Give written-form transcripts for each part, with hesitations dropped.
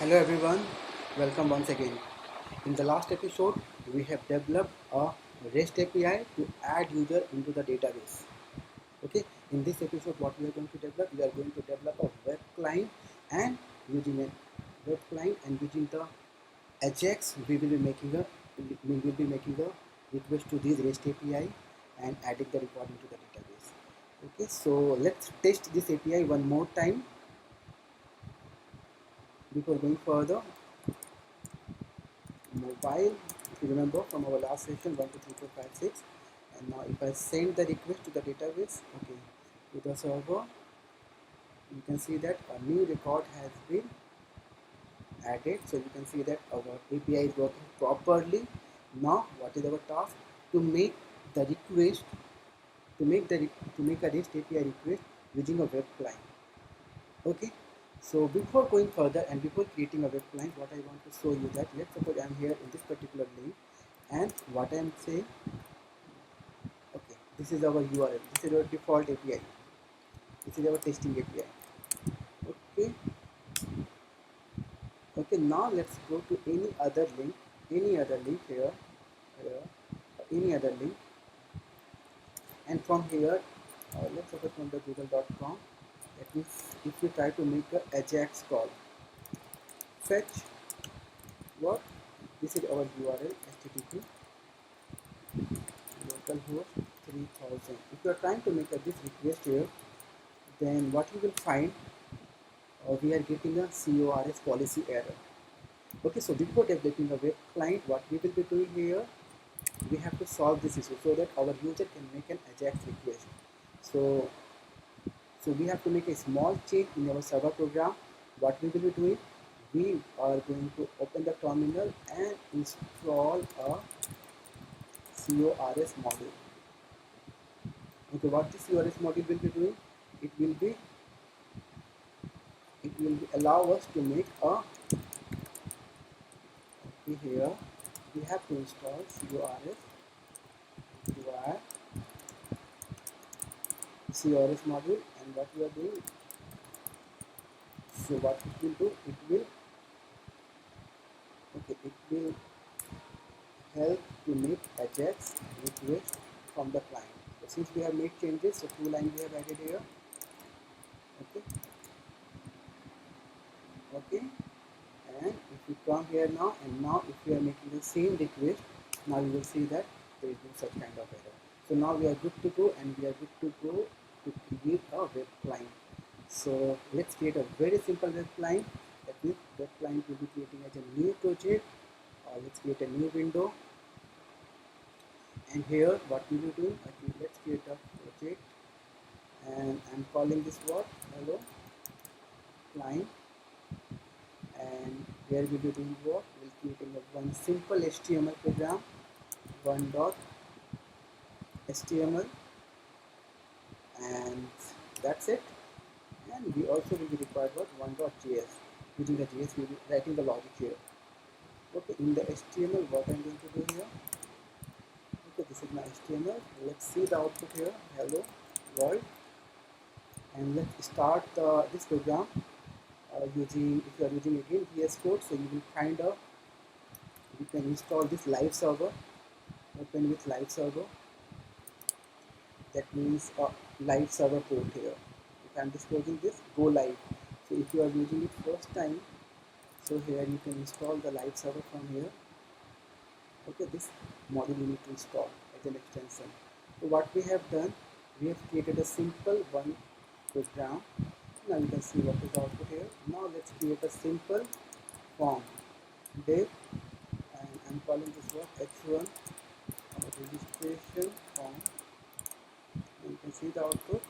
Hello everyone, welcome once again. In the last episode, we have developed a REST API to add user into the database. Okay, in this episode, what we are going to develop, we are going to develop a web client and using a web client and using the Ajax, we will be making a request to this REST API and adding the record into the database. Okay, so let's test this API one more time before going further. Mobile, if you remember from our last session, 1 2 3 4 5 6, and now if I send the request to the database, okay, to the server, you can see that a new record has been added. So you can see that our API is working properly. Now what is our task? To make the request, to make a REST API request using a web client. Okay, so before going further and before creating a web client, what I want to show you that, let's suppose I'm here in this particular link, and what I'm saying, okay, this is our URL, this is our default API, this is our testing API. Okay, okay, now let's go to any other link here, here any other link, and from here, let's suppose from the google.com. That means if you try to make a Ajax call, fetch what, this is our URL, http localhost 3000. If you are trying to make this request here, then what you will find, we are getting a CORS policy error. Okay, so before developing a web client, what we will be doing here, we have to solve this issue so that our user can make an Ajax request. So we have to make a small change in our server program. What we will be doing, we are going to open the terminal and install a CORS module. Okay, what this CORS module will be doing, it will be allow us to make a, here we have to install CORS require CORS module, and what we are doing, so what it will do, it will, okay, it will help to make Ajax request from the client. So since we have made changes, so 2 lines we have added here. Okay, okay, and if you come here now, and now if we are making the same request, now you will see that there is no such kind of error. So now we are good to go, and we are good to go to create a web client. So let's create a very simple web client. That means web client will be creating as a new project. Let's create a new window, and here what we will do, okay, let's create a project, and I'm calling this what, hello client, and here we will be doing what, we'll creating a one simple HTML program, one dot HTML, and that's it. And we also will be required what, one dot JS. Using the JS we will be writing the logic here. Okay, in the HTML what I'm going to do here, okay, this is my HTML. Let's see the output here, hello world, and let's start this program using, if you are using again VS Code, so you will find a, you can install this live server, open with live server, that means a live server port here. If I am disclosing this, go live. So if you are using it first time, so here you can install the live server from here. Okay, this module you need to install as an extension. So what we have done, we have created a simple one program. Now you can see what is the output here. Now let's create a simple form div, and I'm calling this one h1 registration form, and you can see the output.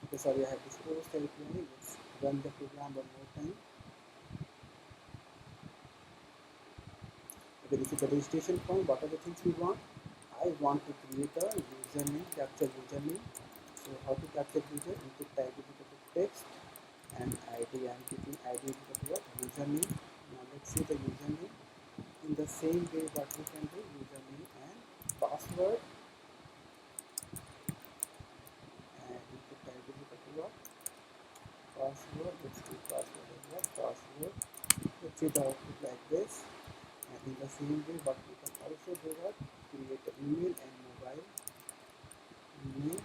Okay, sorry, I have disclosed the API. Let's run the program one more time. Okay, this is the registration form. What are the things we want? I want to create a username, capture username. So how to capture user? Input type is equal to text, and ID, I am keeping ID is equal to what? Username. Now let's see the username. In the same way, what we can do, username and password, and input type is equal to what? password. Let's give password as well. Password. Let's see the output like this. And in the same way, what we can also do that, create an email and mobile. Email,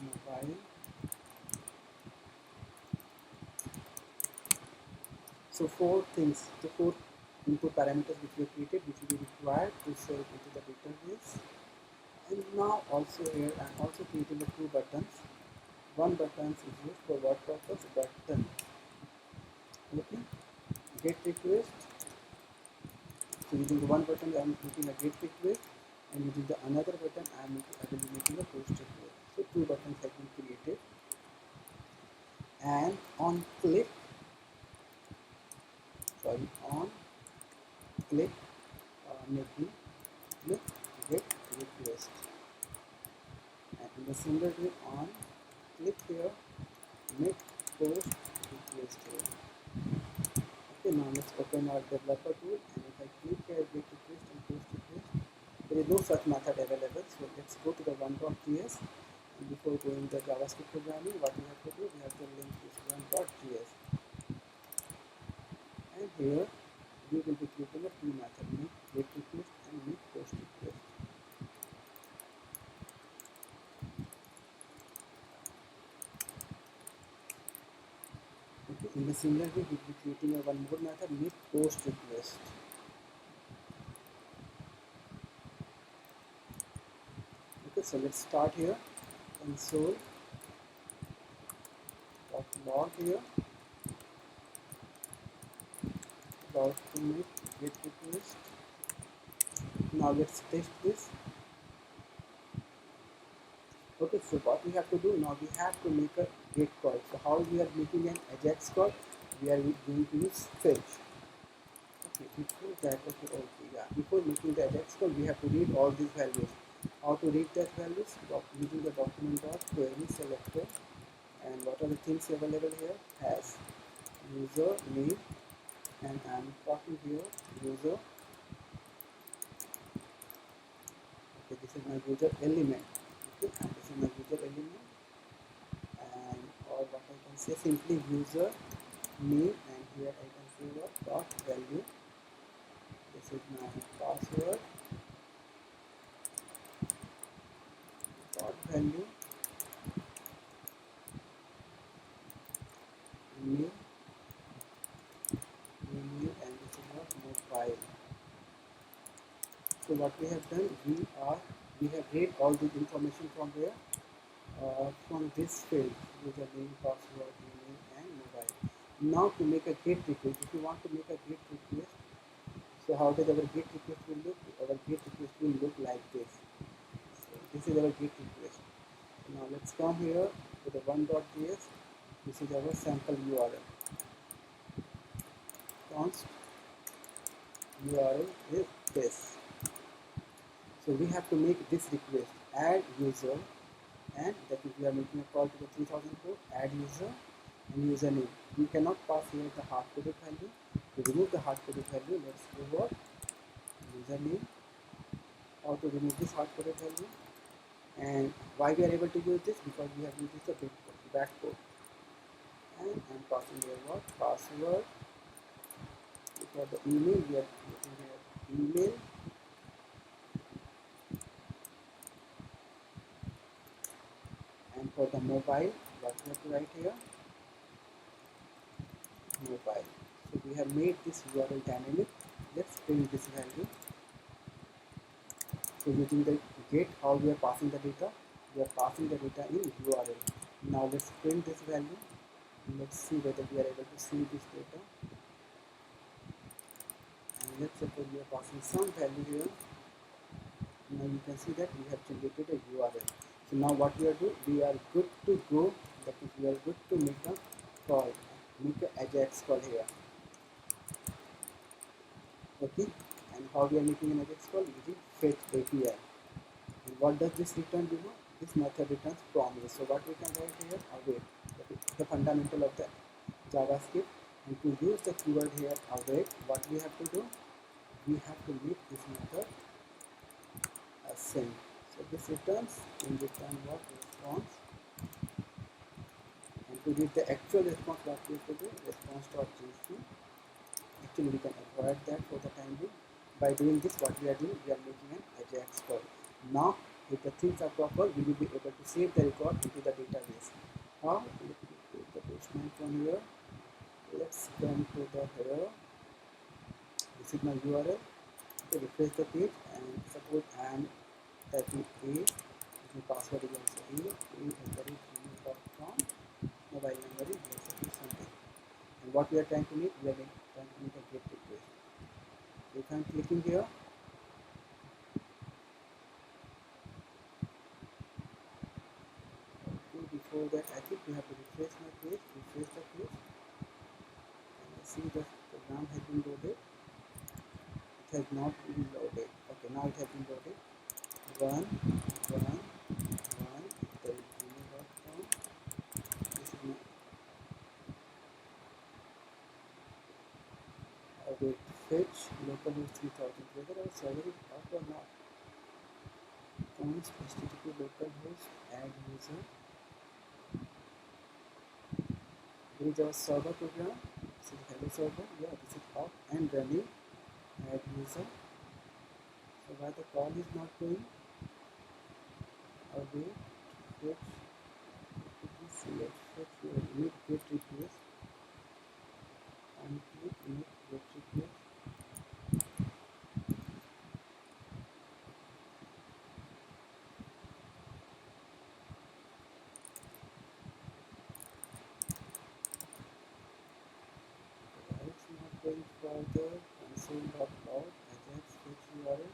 mobile. So four things, the four input parameters which we created, which will be required to save into the database. And now also here I'm also creating the two buttons. One button is used for what purpose? Button. Okay. Get request. So using the one button I am making a get request, and using the another button I will be making a post request. So two buttons have been created. And on click making make get request, and in the similar way on click here make post request here. Okay, now let's open our developer tool, and if I click here get request and post request, there is no such method available. So let's go to the one.js, and before going the JavaScript programming, what we have to do, we have to link this one.js, and here we will be creating a two method, make get request and make post request. Okay, in the similar way, we will be creating a one more method, make post request. Okay, so let's start here. Console.log here. About to make get request. Now let's test this. Okay, so what we have to do now, we have to make a get call. So how we are making an Ajax call? We are going to use fetch. Okay, before that, before making the Ajax call, we have to read all these values. How to read that values? Using the document.query selector, and what are the things available here? Has user name, and I am talking here user. Okay, this is my user element. Okay, and this is my user element, and or what I can say, simply user name, and here I can say what dot value. This is my password dot value email, and this is what mobile. So what we have done, we have read all the information from where, from this field, username, password, email, and mobile. Now to make a get request, if you want to make a get request, so how does our get request will look? Our get request will look like this. So this is our get request. Now let's come here to the one.js. This is our sample URL. Const URL is this. So we have to make this request, add user, and that is we are making a call to the 3000 port, add user and username. We cannot pass here the hard-coded value. To remove the hard-coded value, let's go what? Username. How to remove this hard-coded value? And why we are able to use this? Because we have used the backport. And I'm passing here what? Password. For the email, we are using here email. And for the mobile, what we have to write here? Mobile. So we have made this URL dynamic. Let's print this value. So using the get, how we are passing the data? We are passing the data in URL. Now let's print this value. Let's see whether we are able to see this data. And let's suppose we are passing some value here. Now you can see that we have generated a URL. So now what we are doing, we are good to go. That is, we are good to make a call, make a Ajax call here. Okay, and how we are making an Ajax call? Using fetch API. And what does this return? This method returns promise. So what we can write here? Await. That is the fundamental of the JavaScript. And to use the keyword here, await, what we have to do? We have to make this method a send. So this returns in return what? Response. And to to read the actual response, what we have to do, response.json. Actually, we can avoid that for the time being. By doing this, what we are doing, we are making an Ajax call. Now, if the things are proper, we will be able to save the record into the database. How? Let me take the postman from here. Let's come to the here. This is my URL. Okay, refresh the page and suppose I am typing A. My password is also a@gmail.com. Mobile number is something. And what we are trying to make, we are trying to make a GET request. So if I am clicking here, okay, before that I think we have to refresh my page, refresh the page, and I see the program has been loaded. It has not been loaded. Okay, now it has been loaded. Run, run, run. There is gmail.com. This is my wait, fetch localhost 3000. Whether our server is up or not. Const http localhost add user. Here is our server program. This is hello server. Yeah, this is up and running. Add user. So why the call is not going? Await, fetch, fetch your init get request. On click init get request. Why it's not going further? Console.log Ajax fetch URL.